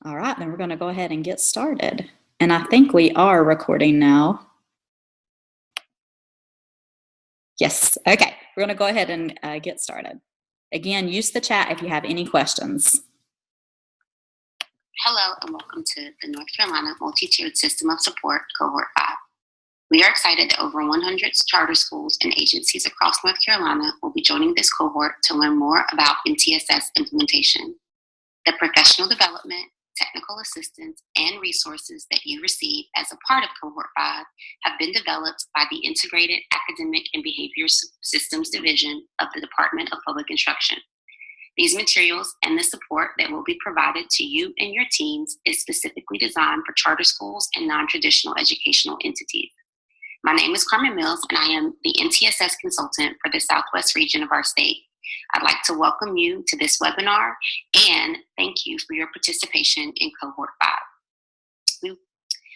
All right, then we're going to go ahead and get started. And I think we are recording now. Yes, okay. We're going to go ahead and get started. Again, use the chat if you have any questions. Hello and welcome to the North Carolina Multi-Tiered System of Support, Cohort 5. We are excited that over 100 charter schools and agencies across North Carolina will be joining this cohort to learn more about MTSS implementation. The professional development, technical assistance, and resources that you receive as a part of Cohort 5 have been developed by the Integrated Academic and Behavior Systems Division of the Department of Public Instruction. These materials and the support that will be provided to you and your teams is specifically designed for charter schools and non-traditional educational entities. My name is Carmen Mills, and I am the MTSS consultant for the Southwest region of our state. I'd like to welcome you to this webinar and thank you for your participation in Cohort 5.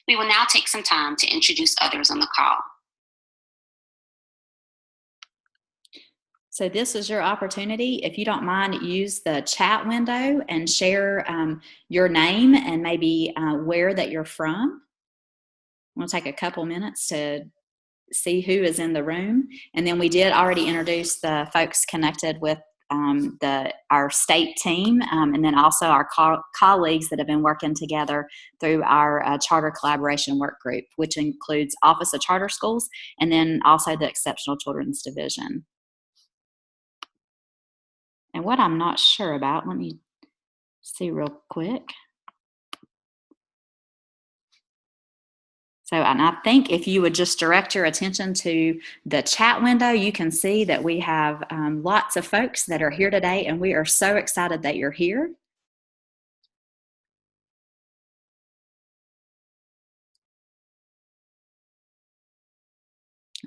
We will now take some time to introduce others on the call. So this is your opportunity. If you don't mind, use the chat window and share your name and maybe where that you're from. We'll take a couple minutes to see who is in the room. And then we did already introduce the folks connected with our state team, and then also our colleagues that have been working together through our charter collaboration work group, which includes Office of Charter Schools and then also the Exceptional Children's Division. And what I'm not sure about, let me see real quick. So, and I think if you would just direct your attention to the chat window, you can see that we have lots of folks that are here today, and we are so excited that you're here.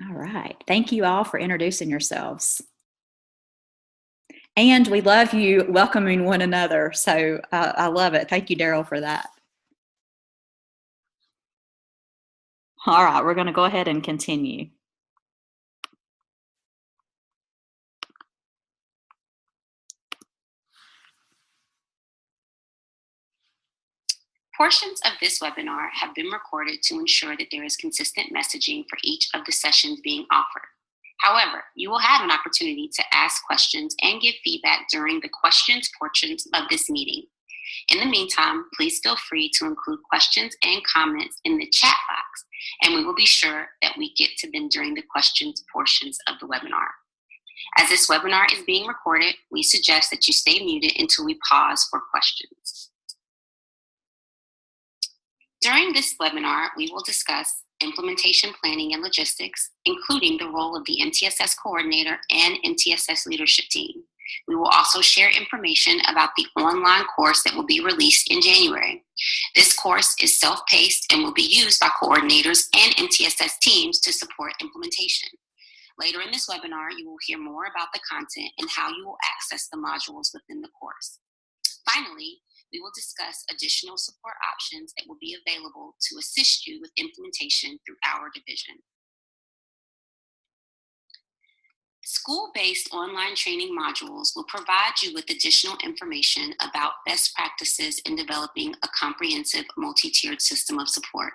All right. Thank you all for introducing yourselves. And we love you welcoming one another. So I love it. Thank you, Daryl, for that. All right, we're going to go ahead and continue. Portions of this webinar have been recorded to ensure that there is consistent messaging for each of the sessions being offered. However, you will have an opportunity to ask questions and give feedback during the questions portions of this meeting. In the meantime, please feel free to include questions and comments in the chat box, and we will be sure that we get to them during the questions portions of the webinar. As this webinar is being recorded, we suggest that you stay muted until we pause for questions. During this webinar, we will discuss implementation planning and logistics, including the role of the MTSS coordinator and MTSS leadership team. We will also share information about the online course that will be released in January. This course is self-paced and will be used by coordinators and MTSS teams to support implementation. Later in this webinar, you will hear more about the content and how you will access the modules within the course. Finally, we will discuss additional support options that will be available to assist you with implementation through our division. School-based online training modules will provide you with additional information about best practices in developing a comprehensive multi-tiered system of support.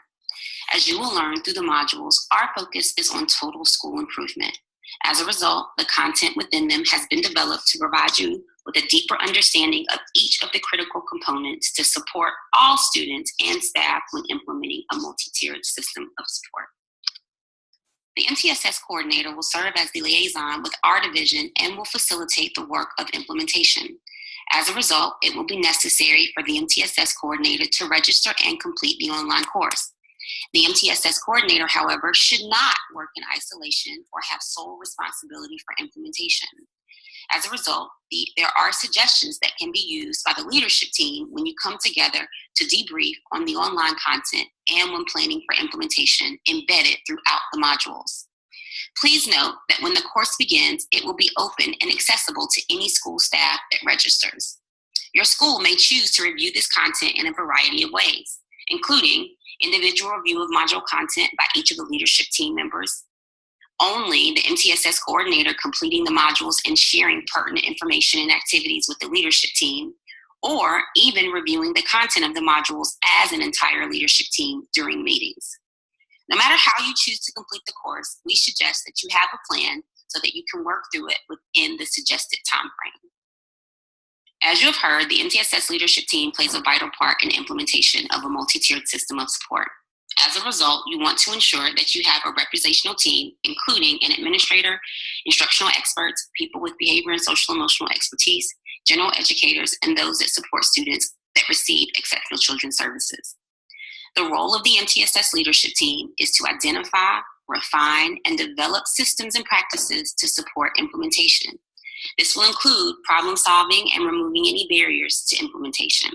As you will learn through the modules, our focus is on total school improvement. As a result, the content within them has been developed to provide you with a deeper understanding of each of the critical components to support all students and staff when implementing a multi-tiered system of support. The MTSS coordinator will serve as the liaison with our division and will facilitate the work of implementation. As a result, it will be necessary for the MTSS coordinator to register and complete the online course. The MTSS coordinator, however, should not work in isolation or have sole responsibility for implementation. As a result, there are suggestions that can be used by the leadership team when you come together to debrief on the online content and when planning for implementation embedded throughout the modules. Please note that when the course begins, it will be open and accessible to any school staff that registers. Your school may choose to review this content in a variety of ways, including individual review of module content by each of the leadership team members, only the MTSS coordinator completing the modules and sharing pertinent information and activities with the leadership team, or even reviewing the content of the modules as an entire leadership team during meetings. No matter how you choose to complete the course, we suggest that you have a plan so that you can work through it within the suggested time frame. As you have heard, the MTSS leadership team plays a vital part in the implementation of a multi-tiered system of support. As a result, you want to ensure that you have a representational team, including an administrator, instructional experts, people with behavior and social emotional expertise, general educators, and those that support students that receive exceptional children's services. The role of the MTSS leadership team is to identify, refine, and develop systems and practices to support implementation. This will include problem solving and removing any barriers to implementation.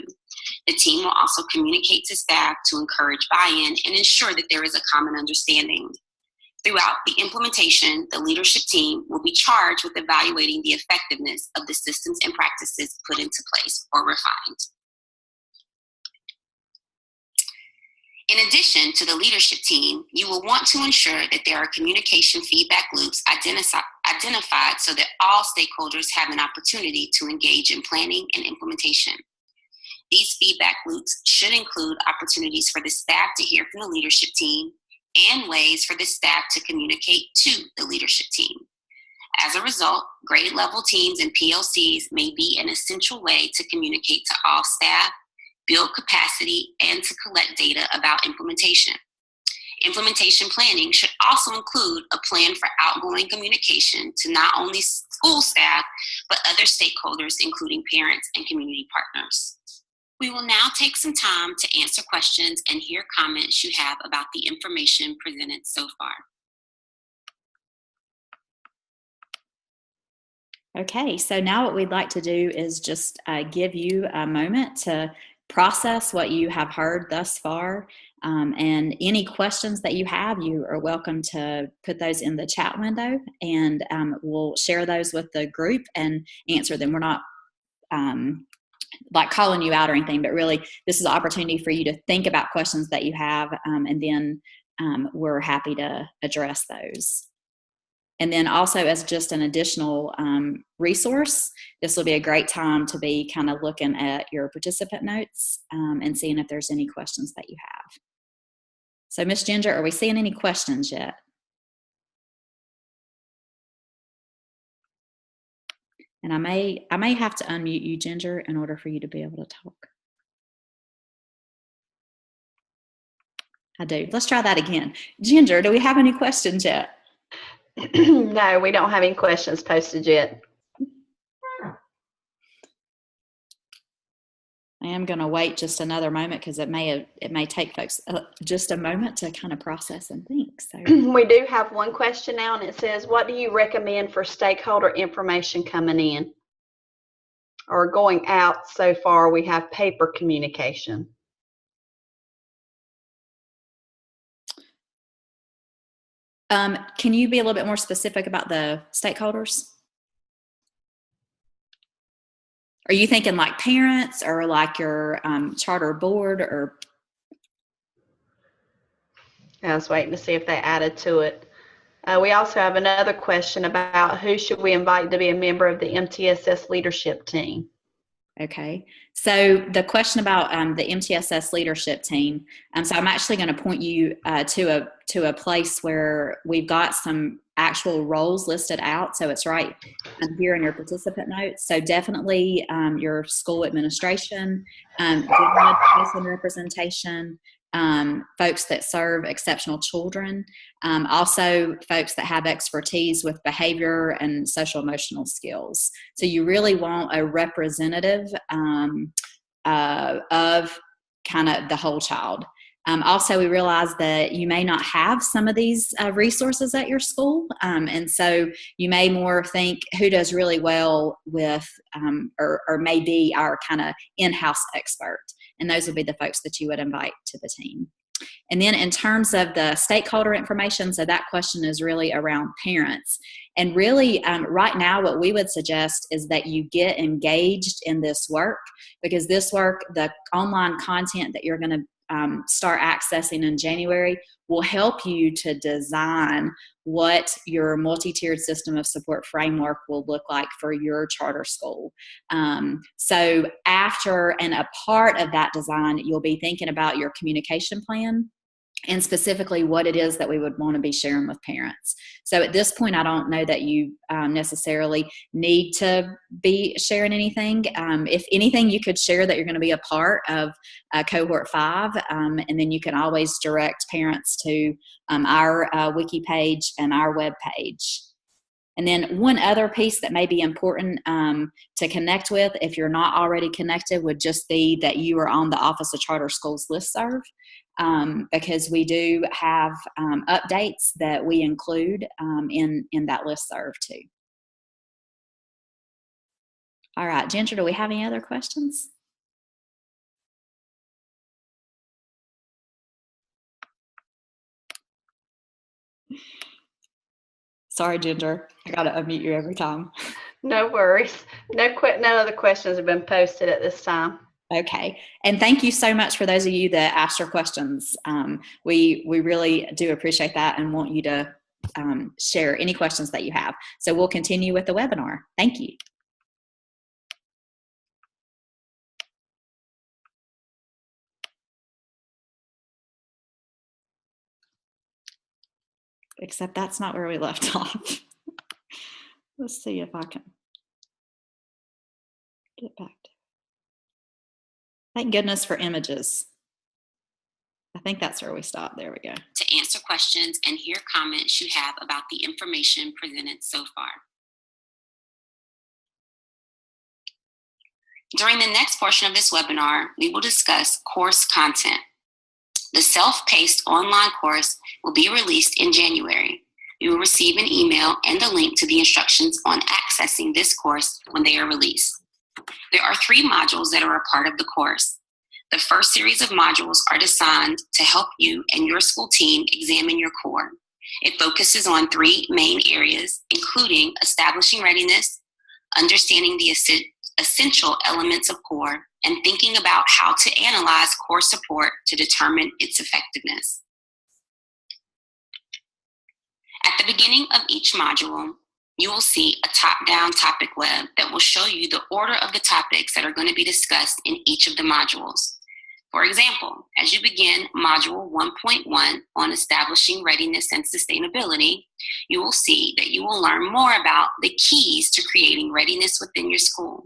The team will also communicate to staff to encourage buy-in and ensure that there is a common understanding. Throughout the implementation, the leadership team will be charged with evaluating the effectiveness of the systems and practices put into place or refined. In addition to the leadership team, you will want to ensure that there are communication feedback loops identified so that all stakeholders have an opportunity to engage in planning and implementation. These feedback loops should include opportunities for the staff to hear from the leadership team and ways for the staff to communicate to the leadership team. As a result, grade level teams and PLCs may be an essential way to communicate to all staff, build capacity, and to collect data about implementation. Implementation planning should also include a plan for outgoing communication to not only school staff, but other stakeholders, including parents and community partners. We will now take some time to answer questions and hear comments you have about the information presented so far. Okay, so now what we'd like to do is just give you a moment to process what you have heard thus far, and any questions that you have, you are welcome to put those in the chat window, and we'll share those with the group and answer them. We're not like calling you out or anything, but really this is an opportunity for you to think about questions that you have, and then we're happy to address those. And then also, as just an additional resource, this will be a great time to be kind of looking at your participant notes and seeing if there's any questions that you have. So Ms. Ginger, are we seeing any questions yet? And I may have to unmute you, Ginger, in order for you to be able to talk. I do. Let's try that again. Ginger, do we have any questions yet? No, we don't have any questions posted yet. I am going to wait just another moment because it may take folks just a moment to kind of process and think. So we do have one question now, and it says, what do you recommend for stakeholder information coming in or going out? So far, we have paper communication. Can you be a little bit more specific about the stakeholders? Are you thinking like parents or like your charter board? Or I was waiting to see if they added to it. We also have another question about who should we invite to be a member of the MTSS leadership team? Okay, so the question about the MTSS leadership team, so I'm actually going to point you to a place where we've got some actual roles listed out. So it's right here in your participant notes. So definitely your school administration, general education representation, folks that serve exceptional children, also folks that have expertise with behavior and social emotional skills. So you really want a representative of kind of the whole child. Also, we realize that you may not have some of these resources at your school, and so you may more think who does really well with or may be our kind of in-house expert, and those would be the folks that you would invite to the team. And then in terms of the stakeholder information, so that question is really around parents. And really, right now, what we would suggest is that you get engaged in this work, because this work, the online content that you're going to start accessing in January will help you to design what your multi-tiered system of support framework will look like for your charter school. So after and a part of that design, you'll be thinking about your communication plan and specifically what it is that we would want to be sharing with parents. So at this point, I don't know that you necessarily need to be sharing anything. If anything, you could share that you're going to be a part of Cohort 5, and then you can always direct parents to our wiki page and our web page. And then one other piece that may be important to connect with, if you're not already connected, would just be that you are on the Office of Charter Schools listserv, because we do have updates that we include in that listserv too. All right, Ginger, do we have any other questions? Sorry, Ginger, I gotta unmute you every time. No worries. No other questions have been posted at this time. Okay, and thank you so much for those of you that asked your questions. We really do appreciate that and want you to share any questions that you have. So we'll continue with the webinar. Thank you. Except that's not where we left off. Let's see if I can get back to it. Thank goodness for images. I think that's where we stopped. There we go. To answer questions and hear comments you have about the information presented so far. During the next portion of this webinar, we will discuss course content. The self-paced online course will be released in January. You will receive an email and a link to the instructions on accessing this course when they are released. There are 3 modules that are a part of the course. The first series of modules are designed to help you and your school team examine your core. It focuses on 3 main areas, including establishing readiness, understanding the essential elements of core, and thinking about how to analyze core support to determine its effectiveness. At the beginning of each module, you will see a top-down topic web that will show you the order of the topics that are going to be discussed in each of the modules. For example, as you begin Module 1.1 on establishing readiness and sustainability, you will see that you will learn more about the keys to creating readiness within your school.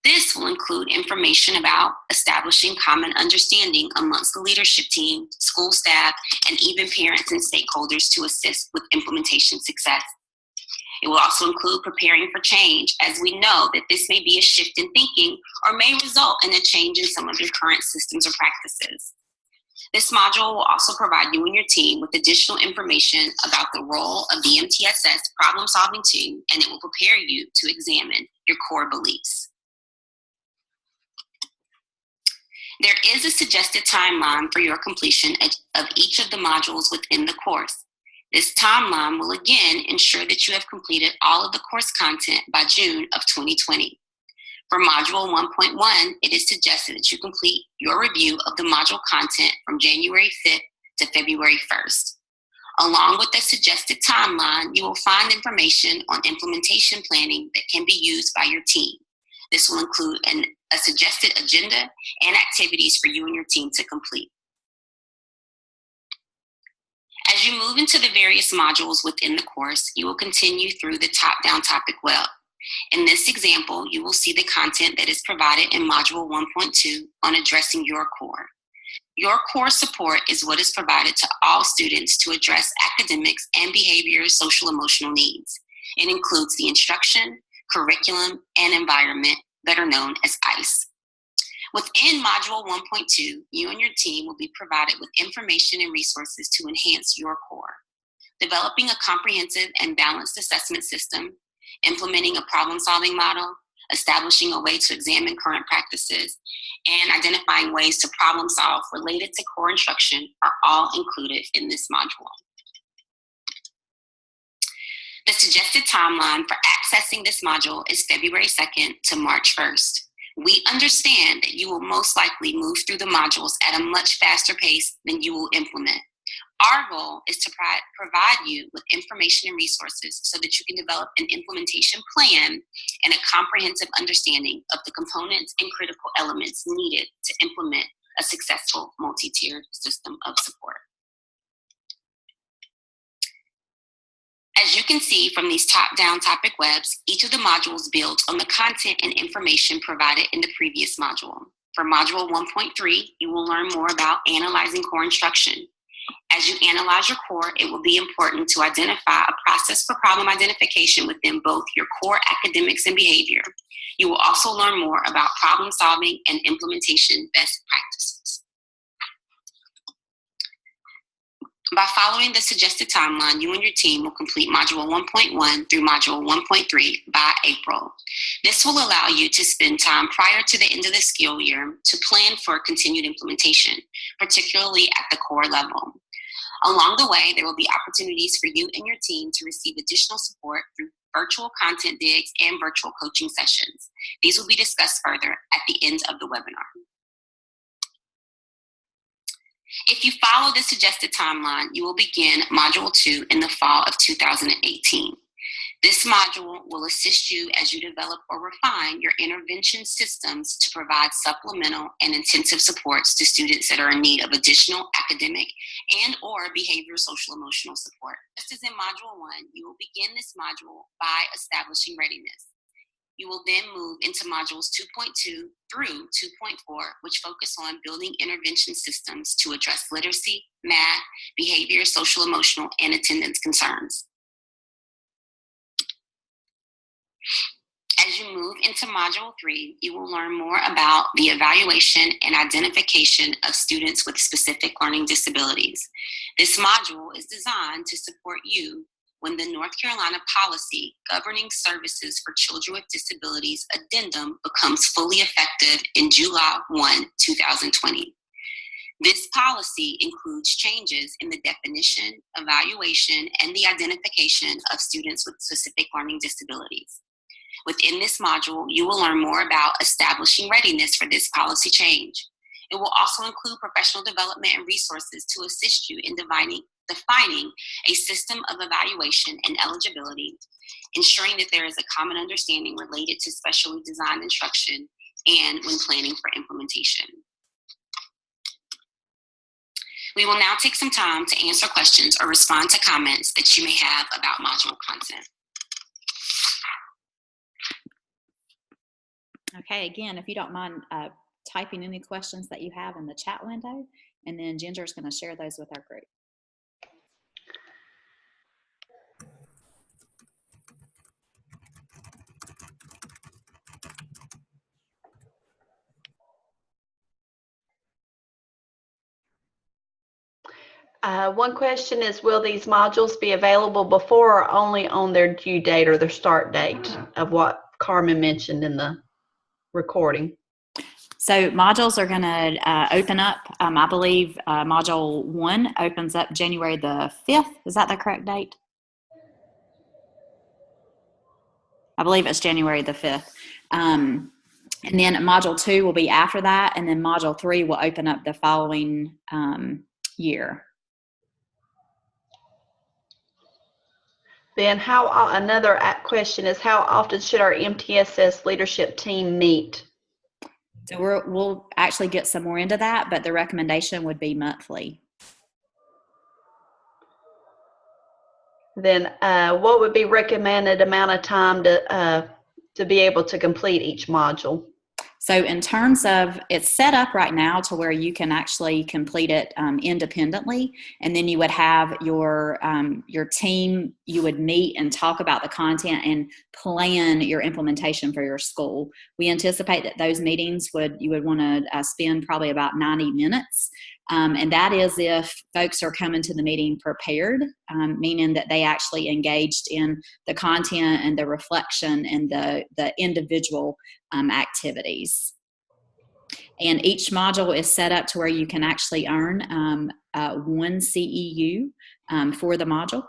This will include information about establishing common understanding amongst the leadership team, school staff, and even parents and stakeholders to assist with implementation success. It will also include preparing for change, as we know that this may be a shift in thinking or may result in a change in some of your current systems or practices. This module will also provide you and your team with additional information about the role of the MTSS problem-solving team, and it will prepare you to examine your core beliefs. There is a suggested timeline for your completion of each of the modules within the course. This timeline will again ensure that you have completed all of the course content by June of 2020. For Module 1.1, it is suggested that you complete your review of the module content from January 5th to February 1st. Along with the suggested timeline, you will find information on implementation planning that can be used by your team. This will include a suggested agenda and activities for you and your team to complete. As you move into the various modules within the course, you will continue through the top-down topic web. In this example, you will see the content that is provided in Module 1.2 on addressing your core. Your core support is what is provided to all students to address academics and behavior, social, emotional needs. It includes the instruction, curriculum, and environment that are known as ICE. Within Module 1.2, you and your team will be provided with information and resources to enhance your core. Developing a comprehensive and balanced assessment system, implementing a problem-solving model, establishing a way to examine current practices, and identifying ways to problem-solve related to core instruction are all included in this module. The suggested timeline for accessing this module is February 2nd to March 1st. We understand that you will most likely move through the modules at a much faster pace than you will implement. Our goal is to provide you with information and resources so that you can develop an implementation plan and a comprehensive understanding of the components and critical elements needed to implement a successful multi-tiered system of support. As you can see from these top-down topic webs, each of the modules builds on the content and information provided in the previous module. For Module 1.3, you will learn more about analyzing core instruction. As you analyze your core, it will be important to identify a process for problem identification within both your core academics and behavior. You will also learn more about problem solving and implementation best practices. By following the suggested timeline, you and your team will complete Module 1.1 through Module 1.3 by April. This will allow you to spend time prior to the end of the school year to plan for continued implementation, particularly at the core level. Along the way, there will be opportunities for you and your team to receive additional support through virtual content digs and virtual coaching sessions. These will be discussed further at the end of the webinar. If you follow the suggested timeline, you will begin Module 2 in the fall of 2018. This module will assist you as you develop or refine your intervention systems to provide supplemental and intensive supports to students that are in need of additional academic and or behavioral social emotional support. Just as in Module 1, you will begin this module by establishing readiness. You will then move into modules 2.2 through 2.4, which focus on building intervention systems to address literacy, math, behavior, social, emotional, and attendance concerns. As you move into Module 3, you will learn more about the evaluation and identification of students with specific learning disabilities. This module is designed to support you when the North Carolina Policy Governing Services for Children with Disabilities Addendum becomes fully effective in July 1, 2020. This policy includes changes in the definition, evaluation, and the identification of students with specific learning disabilities. Within this module, you will learn more about establishing readiness for this policy change. It will also include professional development and resources to assist you in defining a system of evaluation and eligibility, ensuring that there is a common understanding related to specially designed instruction and when planning for implementation. We will now take some time to answer questions or respond to comments that you may have about module content. Okay, again, if you don't mind typing any questions that you have in the chat window, and then Ginger's going to share those with our group. One question is, will these modules be available before or only on their due date or their start date of what Carmen mentioned in the recording? So modules are going to open up, I believe Module 1 opens up January the 5th. Is that the correct date? I believe it's January the 5th. And then Module 2 will be after that, and then Module 3 will open up the following year. Then another question is, how often should our MTSS leadership team meet? So we'll actually get some more into that, but the recommendation would be monthly. Then what would be recommended amount of time to be able to complete each module? So in terms of, it's set up right now to where you can actually complete it independently, and then you would have your team, you would meet and talk about the content and plan your implementation for your school. We anticipate that those meetings you would want to spend probably about 90 minutes. And that is if folks are coming to the meeting prepared, meaning that they actually engaged in the content and the reflection and the individual activities. And each module is set up to where you can actually earn 1 CEU for the module.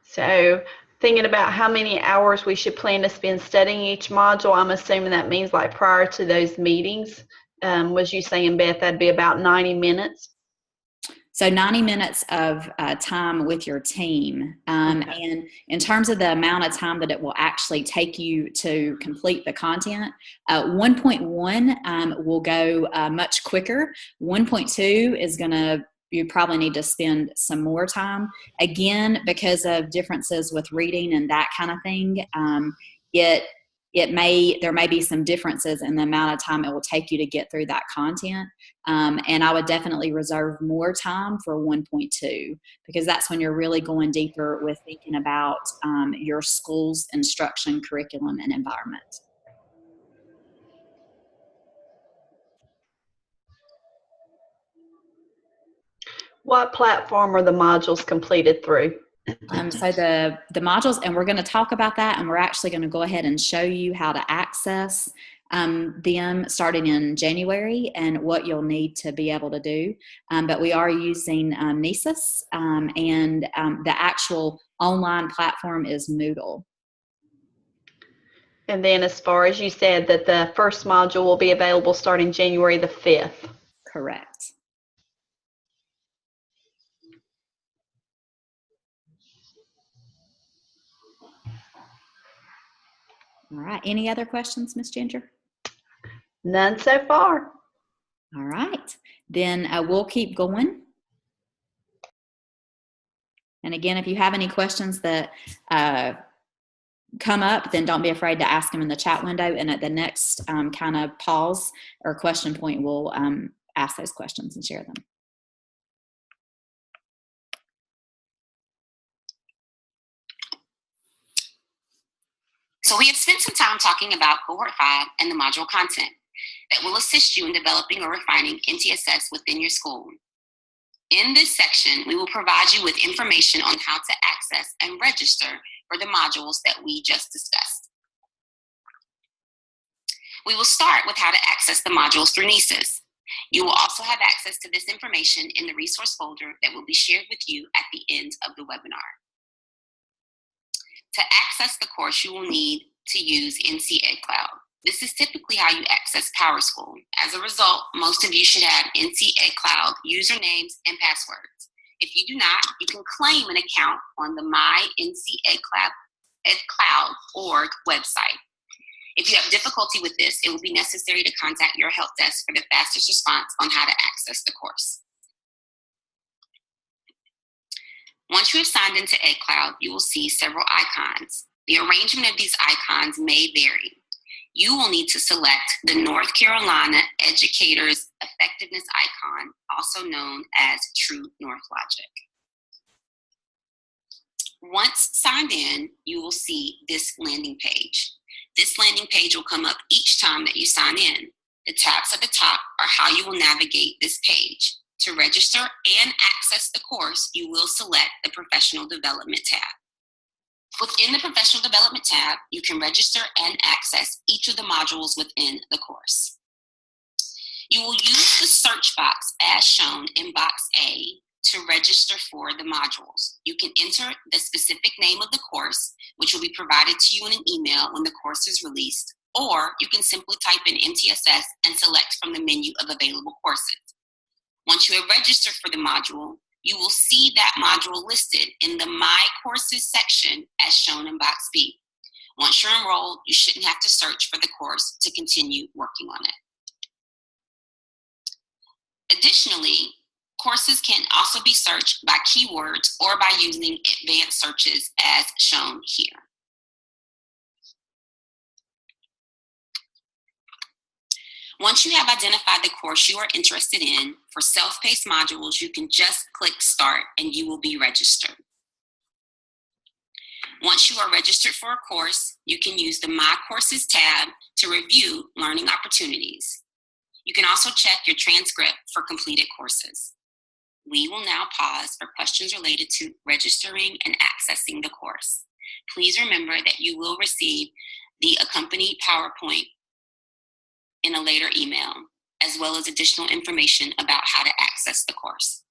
So thinking about how many hours we should plan to spend studying each module. I'm assuming that means like prior to those meetings. Was you saying, Beth, that'd be about 90 minutes? So 90 minutes of time with your team. Okay. And in terms of the amount of time that it will actually take you to complete the content, 1.1 will go much quicker. 1.2 is going to, you probably need to spend some more time. Again, because of differences with reading and that kind of thing, there may be some differences in the amount of time it will take you to get through that content. And I would definitely reserve more time for 1.2 because that's when you're really going deeper with thinking about your school's instruction, curriculum, and environment. What platform are the modules completed through? So the modules, and we're going to talk about that, and we're actually going to go ahead and show you how to access them starting in January and what you'll need to be able to do. But we are using MTSS, and the actual online platform is Moodle. And then as far as you said that the first module will be available starting January the 5th. Correct. All right. Any other questions, Ms. Ginger? None so far. All right. Then we'll keep going. And again, if you have any questions that come up, then don't be afraid to ask them in the chat window. And at the next kind of pause or question point, we'll ask those questions and share them. So we have spent some time talking about Cohort 5 and the module content that will assist you in developing or refining MTSS within your school. In this section, we will provide you with information on how to access and register for the modules that we just discussed. We will start with how to access the modules through MTSS. You will also have access to this information in the resource folder that will be shared with you at the end of the webinar. To access the course, you will need to use NC EdCloud. This is typically how you access PowerSchool. As a result, most of you should have NC EdCloud usernames and passwords. If you do not, you can claim an account on the My NC EdCloud.org website. If you have difficulty with this, it will be necessary to contact your help desk for the fastest response on how to access the course. Once you have signed into EdCloud, you will see several icons. The arrangement of these icons may vary. You will need to select the North Carolina Educators Effectiveness icon, also known as True North Logic. Once signed in, you will see this landing page. This landing page will come up each time that you sign in. The tabs at the top are how you will navigate this page. To register and access the course, you will select the Professional Development tab. Within the Professional Development tab, you can register and access each of the modules within the course. You will use the search box as shown in box A to register for the modules. You can enter the specific name of the course, which will be provided to you in an email when the course is released, or you can simply type in MTSS and select from the menu of available courses. Once you have registered for the module, you will see that module listed in the My Courses section as shown in box B. Once you're enrolled, you shouldn't have to search for the course to continue working on it. Additionally, courses can also be searched by keywords or by using advanced searches as shown here. Once you have identified the course you are interested in, for self-paced modules, you can just click Start and you will be registered. Once you are registered for a course, you can use the My Courses tab to review learning opportunities. You can also check your transcript for completed courses. We will now pause for questions related to registering and accessing the course. Please remember that you will receive the accompanied PowerPoint in a later email, as well as additional information about how to access the course.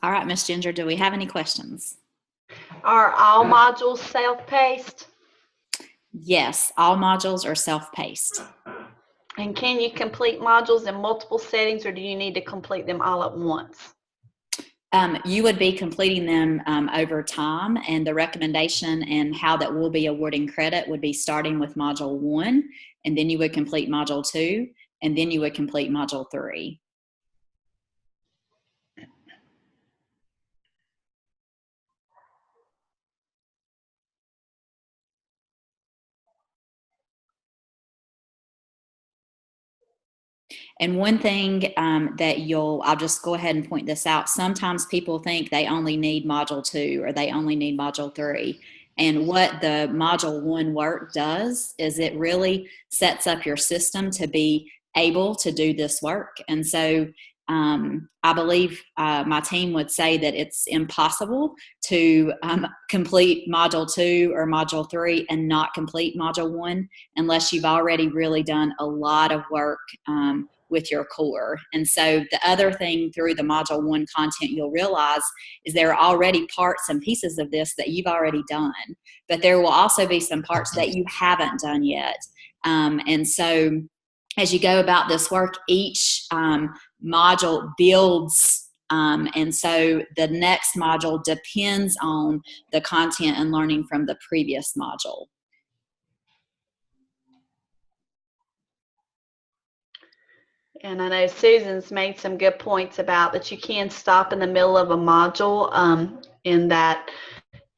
All right, Miss Ginger, do we have any questions? Are all modules self-paced? Yes, all modules are self-paced. And can you complete modules in multiple settings, or do you need to complete them all at once? You would be completing them over time, and the recommendation and how that will be awarding credit would be starting with Module 1, and then you would complete Module 2, and then you would complete Module 3. And one thing that I'll just go ahead and point this out. Sometimes people think they only need Module 2 or they only need Module 3. And what the Module 1 work does is it really sets up your system to be able to do this work. And so I believe my team would say that it's impossible to complete Module 2 or Module 3 and not complete Module 1 unless you've already really done a lot of work with your core. And so the other thing through the Module 1 content you'll realize is there are already parts and pieces of this that you've already done, but there will also be some parts that you haven't done yet. And so as you go about this work, each module builds, and so the next module depends on the content and learning from the previous module. And I know Susan's made some good points about that you can stop in the middle of a module, in that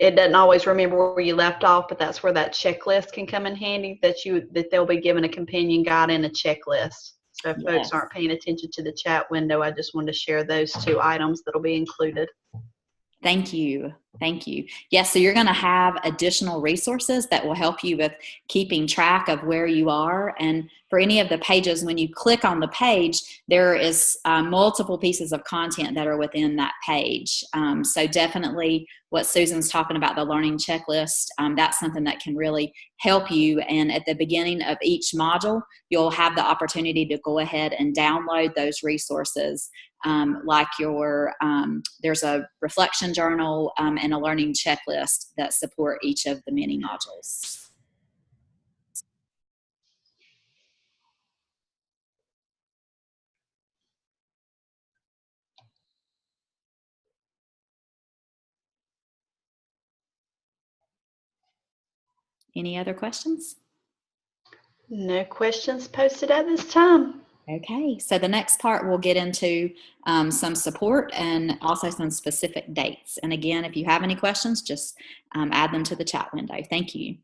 it doesn't always remember where you left off, but that's where that checklist can come in handy, that they'll be given a companion guide and a checklist. So if folks aren't paying attention to the chat window, I just wanted to share those 2 items that'll be included. Thank you. Thank you. Yes, so you're going to have additional resources that will help you with keeping track of where you are. And for any of the pages, when you click on the page, there is multiple pieces of content that are within that page. So definitely what Susan's talking about, the learning checklist, that's something that can really help you. And at the beginning of each module, you'll have the opportunity to go ahead and download those resources. Like there's a reflection journal and a learning checklist that support each of the mini modules. Any other questions? No questions posted at this time. Okay, so the next part we'll get into some support and also some specific dates. And again, if you have any questions, just add them to the chat window. Thank you.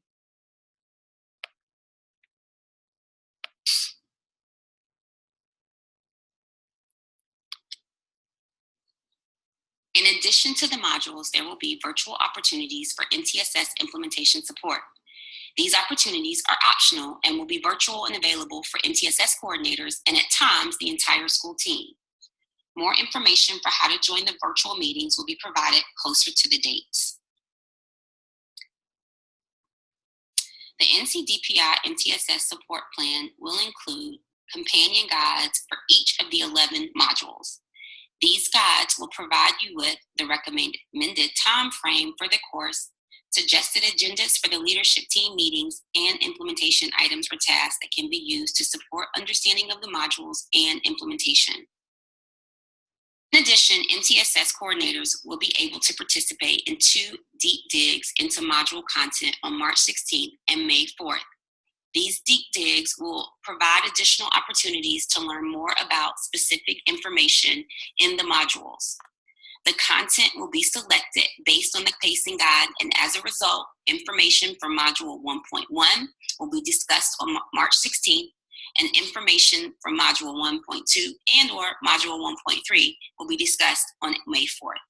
In addition to the modules, there will be virtual opportunities for MTSS implementation support. These opportunities are optional and will be virtual and available for MTSS coordinators and at times the entire school team. More information for how to join the virtual meetings will be provided closer to the dates. The NCDPI MTSS support plan will include companion guides for each of the 11 modules. These guides will provide you with the recommended time frame for the course, suggested agendas for the leadership team meetings, and implementation items or tasks that can be used to support understanding of the modules and implementation. In addition, MTSS coordinators will be able to participate in 2 deep digs into module content on March 16th and May 4th. These deep digs will provide additional opportunities to learn more about specific information in the modules. The content will be selected based on the pacing guide, and as a result, information for Module 1.1 will be discussed on March 16th, and information from Module 1.2 and or Module 1.3 will be discussed on May 4th.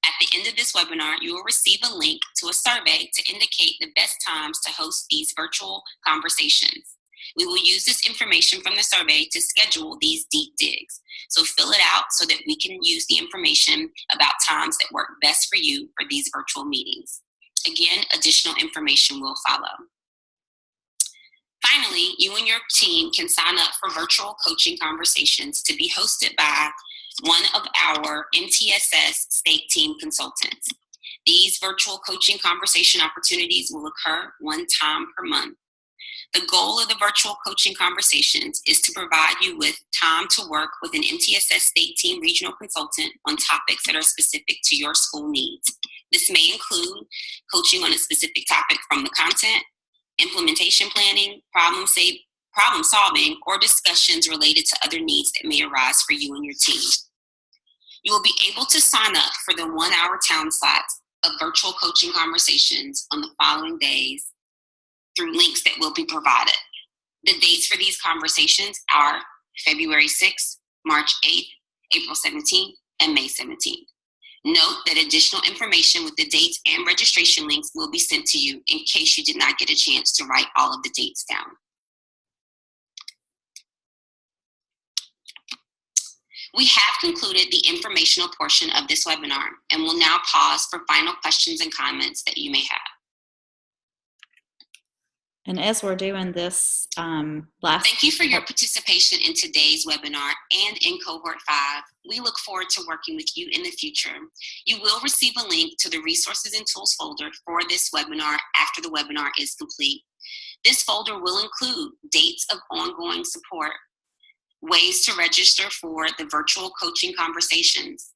At the end of this webinar, you will receive a link to a survey to indicate the best times to host these virtual conversations. We will use this information from the survey to schedule these deep digs. So fill it out so that we can use the information about times that work best for you for these virtual meetings. Again, additional information will follow. Finally, you and your team can sign up for virtual coaching conversations to be hosted by one of our MTSS state team consultants. These virtual coaching conversation opportunities will occur one time per month. The goal of the virtual coaching conversations is to provide you with time to work with an MTSS state team regional consultant on topics that are specific to your school needs. This may include coaching on a specific topic from the content, implementation planning, problem solving, or discussions related to other needs that may arise for you and your team. You will be able to sign up for the 1-hour time slots of virtual coaching conversations on the following days through links that will be provided. The dates for these conversations are February 6th, March 8th, April 17th, and May 17th. Note that additional information with the dates and registration links will be sent to you in case you did not get a chance to write all of the dates down. We have concluded the informational portion of this webinar and will now pause for final questions and comments that you may have. And as we're doing this Thank you for your participation in today's webinar and in Cohort 5. We look forward to working with you in the future. You will receive a link to the Resources and Tools folder for this webinar after the webinar is complete. This folder will include dates of ongoing support, ways to register for the virtual coaching conversations,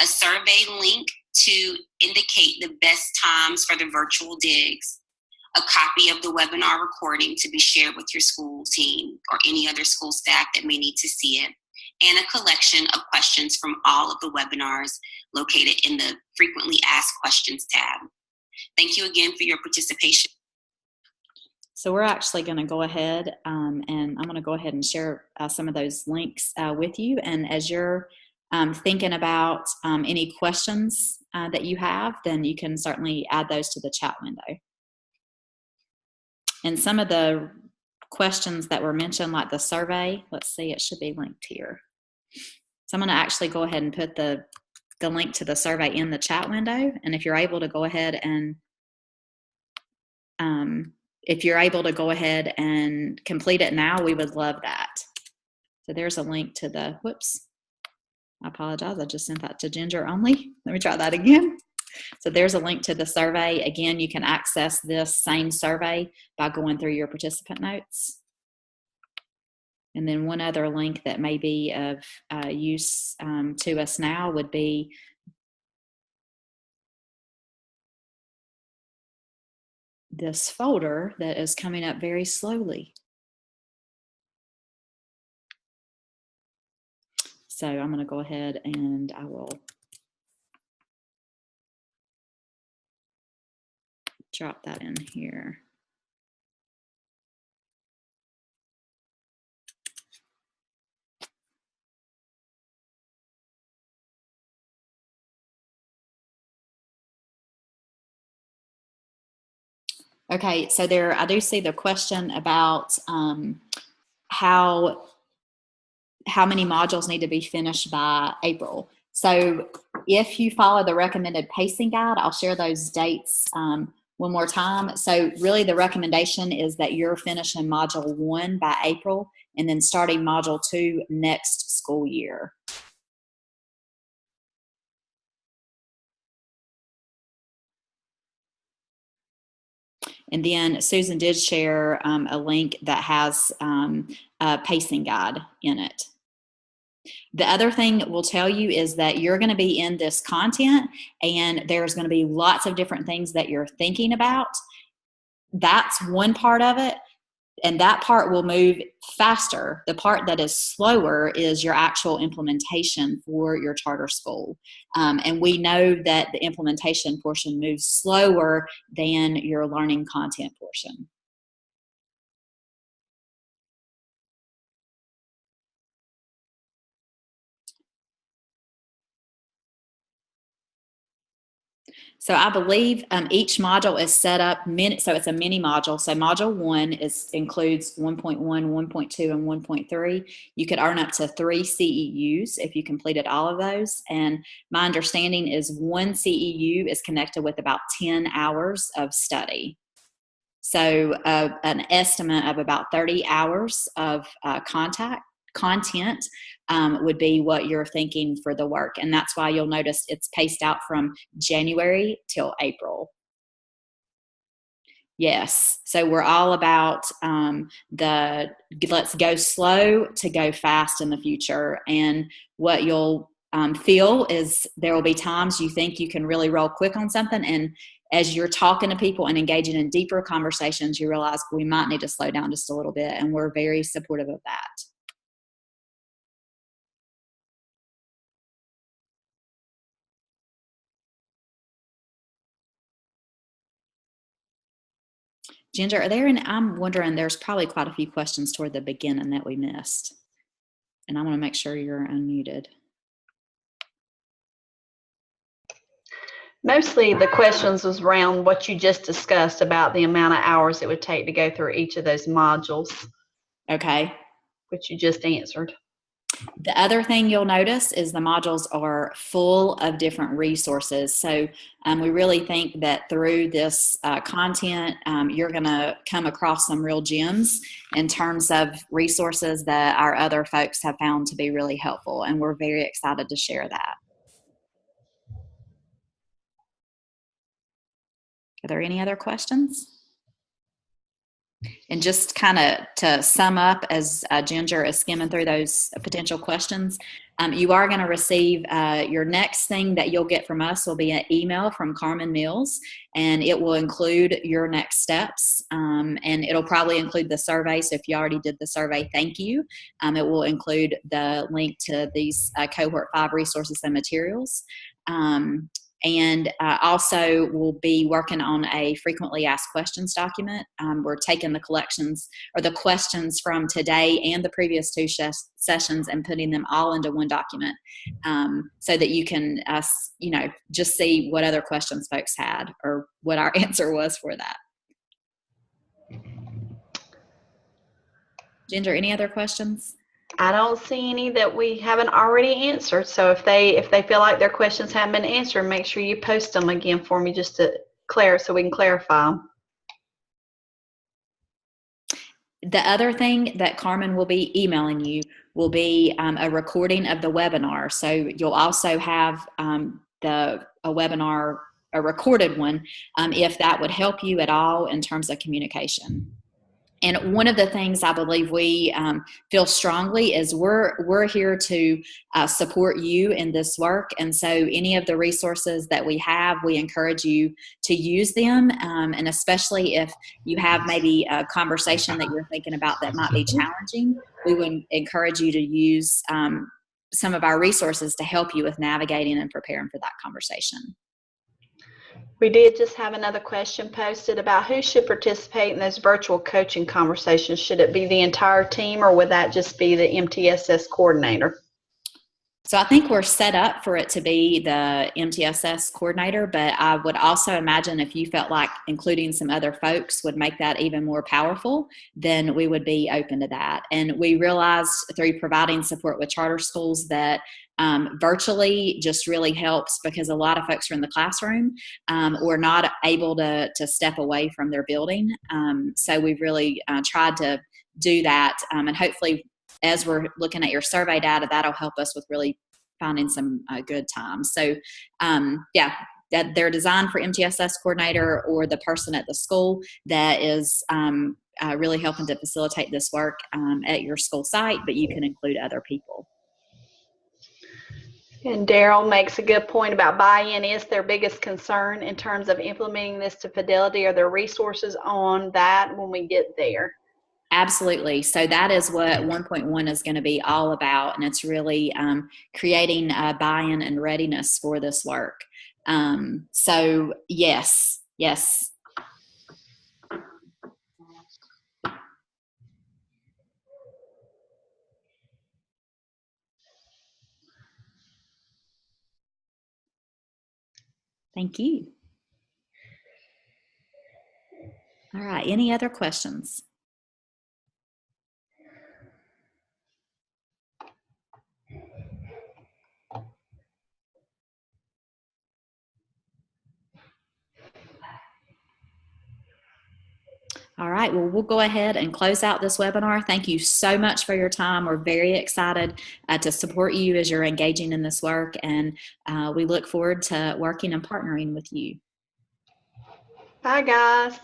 a survey link to indicate the best times for the virtual digs, a copy of the webinar recording to be shared with your school team or any other school staff that may need to see it, and a collection of questions from all of the webinars located in the Frequently Asked Questions tab. Thank you again for your participation. So we're actually going to go ahead and I'm going to go ahead and share some of those links with you. And as you're thinking about any questions that you have, then you can certainly add those to the chat window. And some of the questions that were mentioned, like the survey, let's see, it should be linked here. So I'm going to actually go ahead and put the link to the survey in the chat window. And if you're able to go ahead and complete it now, we would love that. So there's a link to the, whoops, I apologize, I just sent that to Ginger only. Let me try that again. So there's a link to the survey. Again, you can access this same survey by going through your participant notes. And then one other link that may be of use to us now would be this folder that is coming up very slowly. So I'm going to go ahead and I will drop that in here. Okay, so there, I do see the question about how many modules need to be finished by April. So if you follow the recommended pacing guide, I'll share those dates one more time. So really the recommendation is that you're finishing module 1 by April and then starting module 2 next school year. And then Susan did share a link that has a pacing guide in it. The other thing we'll tell you is that you're going to be in this content and there's going to be lots of different things that you're thinking about. That's one part of it. And that part will move faster. The part that is slower is your actual implementation for your charter school. And we know that the implementation portion moves slower than your learning content portion. So I believe each module is set up, so it's a mini module. So module 1 includes 1.1, 1.2, and 1.3. You could earn up to 3 CEUs if you completed all of those. And my understanding is 1 CEU is connected with about 10 hours of study. So an estimate of about 30 hours of content content would be what you're thinking for the work. And that's why you'll notice it's paced out from January till April. Yes. So we're all about let's go slow to go fast in the future. And what you'll feel is there will be times you think you can really roll quick on something. And as you're talking to people and engaging in deeper conversations, you realize we might need to slow down just a little bit. And we're very supportive of that. Ginger, are there, and I'm wondering, there's probably quite a few questions toward the beginning that we missed. And I want to make sure you're unmuted. Mostly the questions was around what you just discussed about the amount of hours it would take to go through each of those modules. Okay. Which you just answered. The other thing you'll notice is the modules are full of different resources. So we really think that through this content, you're going to come across some real gems in terms of resources that our other folks have found to be really helpful. And we're very excited to share that. Are there any other questions? And just kind of to sum up, as Ginger is skimming through those potential questions, you are going to receive your next thing that you'll get from us will be an email from Carmen Mills, and it will include your next steps, and it'll probably include the survey. So if you already did the survey, thank you. It will include the link to these Cohort 5 resources and materials. And also we'll be working on a frequently asked questions document. We're taking the collections or the questions from today and the previous two sessions and putting them all into one document, so that you can, just see what other questions folks had or what our answer was for that. Ginger, any other questions? I don't see any that we haven't already answered. So if they feel like their questions haven't been answered, make sure you post them again for me just to so we can clarify them. The other thing that Carmen will be emailing you will be a recording of the webinar. So you'll also have a webinar, a recorded one, if that would help you at all in terms of communication. And one of the things I believe we feel strongly is we're here to support you in this work. And so any of the resources that we have, we encourage you to use them. And especially if you have maybe a conversation that you're thinking about that might be challenging, we would encourage you to use some of our resources to help you with navigating and preparing for that conversation. We did just have another question posted about who should participate in those virtual coaching conversations. Should it be the entire team, or would that just be the MTSS coordinator? So I think we're set up for it to be the MTSS coordinator, but I would also imagine if you felt like including some other folks would make that even more powerful, then we would be open to that. And we realized through providing support with charter schools that virtually just really helps, because a lot of folks are in the classroom or not able to step away from their building. So we've really tried to do that, and hopefully as we're looking at your survey data, that'll help us with really finding some good times. So that they're designed for MTSS coordinator or the person at the school that is really helping to facilitate this work at your school site, but you can include other people. And Daryl makes a good point about buy-in is their biggest concern in terms of implementing this to Fidelity. Are there resources on that when we get there? Absolutely. So that is what 1.1 is going to be all about. And it's really creating a buy-in and readiness for this work. So yes. Thank you. All right. Any other questions? All right. right, well, we'll go ahead and close out this webinar. Thank you so much for your time. We're very excited to support you as you're engaging in this work, and we look forward to working and partnering with you. Bye, guys.